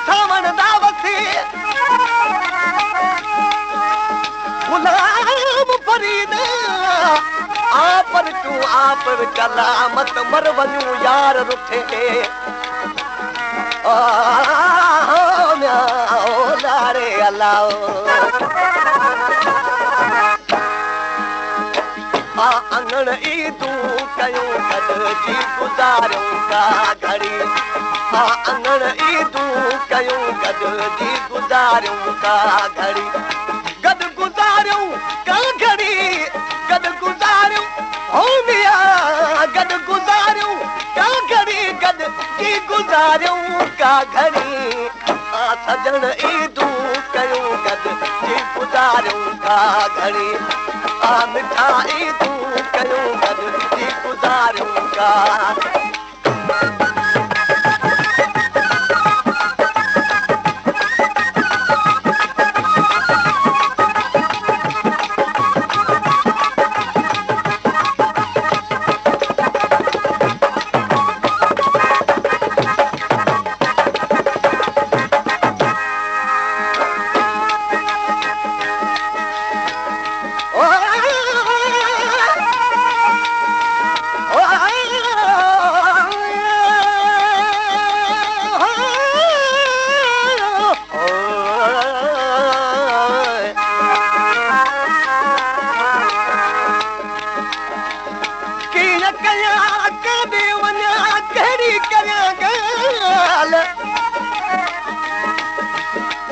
सावण दावती गुलाम फरीद पर तूं आप कलामत मर वञूं यार रुठे लारे अलाओ अंगण ईदूं कयूं गॾिजी गुज़ारियूं का घड़ी अंगण ईदूं कयूं गॾिजी गुज़ारियूं का घड़ी गॾु गुज़ारियूं का घड़ी गॾु गुज़ारियूं हो मिया गॾु गुज़ारियूं का घड़ी गॾिजी गुज़ारियूं का घड़ी सजण ईदूं कयूं गॾिजी गुज़ारियूं का घड़ी मिठा ईदूं कयूं गॾिजी गुज़ारियूं का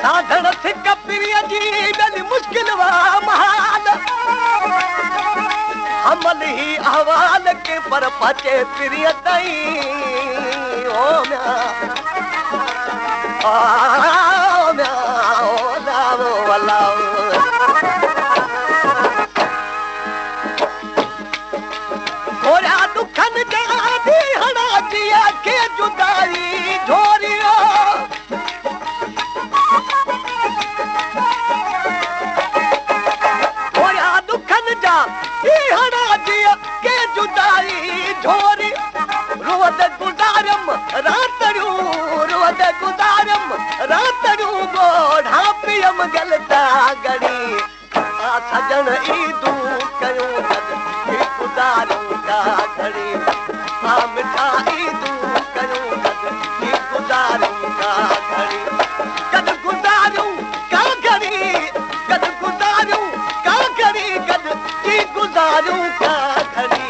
साधन सिक पिरीअ जी ॾाढी मुश्किल वा महाल हमल ही अहवाल के पर पचे पिरीअ ताईं ओ म्या ओ लाओ वलाओ थोड़ा दुखन जा दी हड़ा जिया के जुदाई झोरियो के जुदाई झोरी रोद गुज़ारम रातड़ू रोद गुज़ारम रातड़ू गोढ़ा पियम गलता गड़ी सजन ईदूं कयूं गॾिजी गुज़ारियूं का घड़ी मिठा ईदूं कयूं गॾिजी गुज़ारियूं का घड़ी गॾु गुज़ारियूं का घड़ी गॾु गुज़ारियूं का घड़ी गॾिजी गुज़ारियूं का घड़ी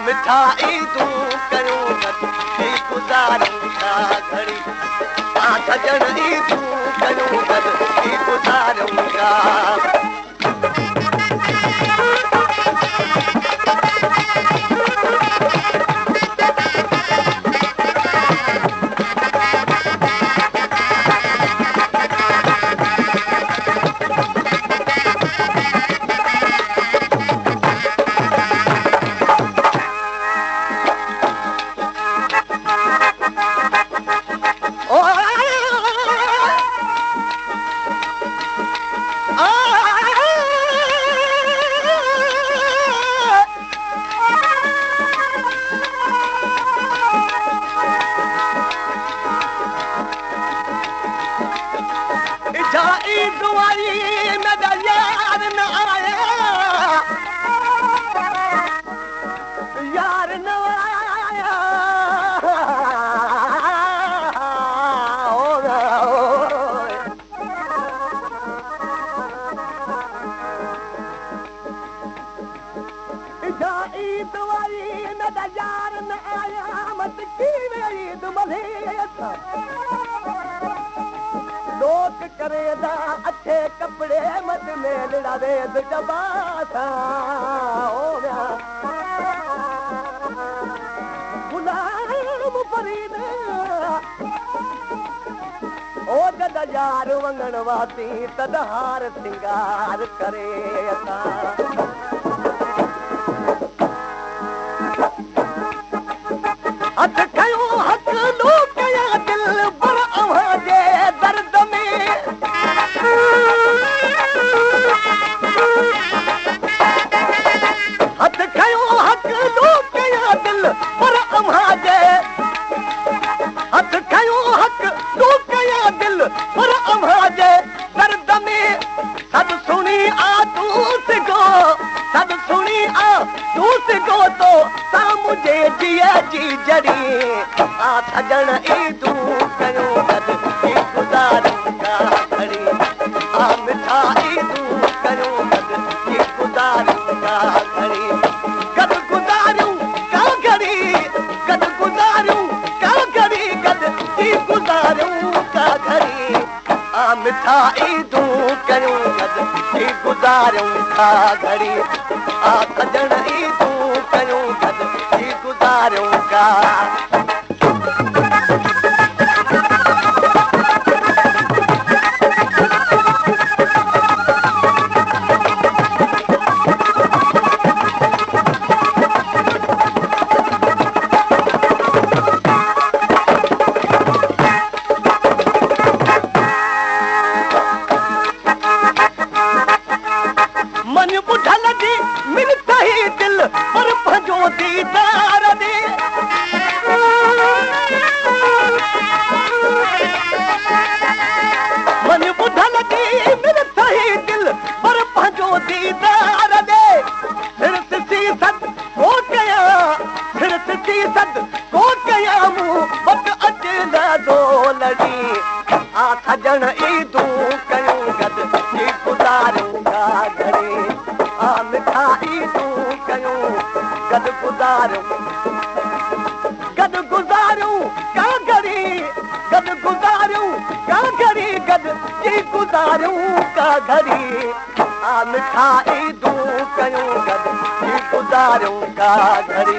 मिठा ईदूं कयूं गॾिजी गुज़ारियूं का घड़ी सजन ईदूं कयूं गॾिजी गुज़ारियूं का लोक करेदा अच्छे कपड़े मत में लड़ावे जबाता ओ गुलाम फरीद ओ जद यार वंगण वाती तद हार सिंगार करे हथ कयो हथ लोक या दिल पर अवाजे दर्द में हथ कयो हथ लोक या दिल पर अवाजे हथ कयो हथ लोक दिल पर अमाजे दर्द में सद सुनी आ तू सिगो सद सुनी आ तू सिगो तो ता मुझे जिया जी जड़ी आ सजन ई तू कयो गद ई गुज़ारूं का घड़ी आ मिठा ई तू कयो गद ई गुज़ारूं का घड़ी गद गुज़ारूं का घड़ी गद गुज़ारूं का घड़ी गद ई गुज़ारूं का घड़ी आ मिठा ई तू कयो गद ई गुज़ारूं का घड़ी आ सजन ई तू कयो गद ई गुज़ारूं का मन बुझल जी मिलता ही दिल पर भजो दीदार दे मन बुझल जी मिलता ही दिल पर भजो दीदार दे फिर सी सद को कया फिर सी सद को कया मुंह वक्त अचला दो लड़ी आ सजन ई तू कयो गद ई गुज़ारूं का घड़ी आ मिठा ई तू कयो गद गुज़ारूं का घड़ी गद गुज़ारूं का घड़ी गद ई गुज़ारूं का घड़ी आ मिठा ई तू कयो गद ई गुज़ारूं का घड़ी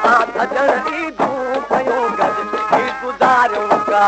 आ सजन ई तू कयो गद ई गुज़ारूं का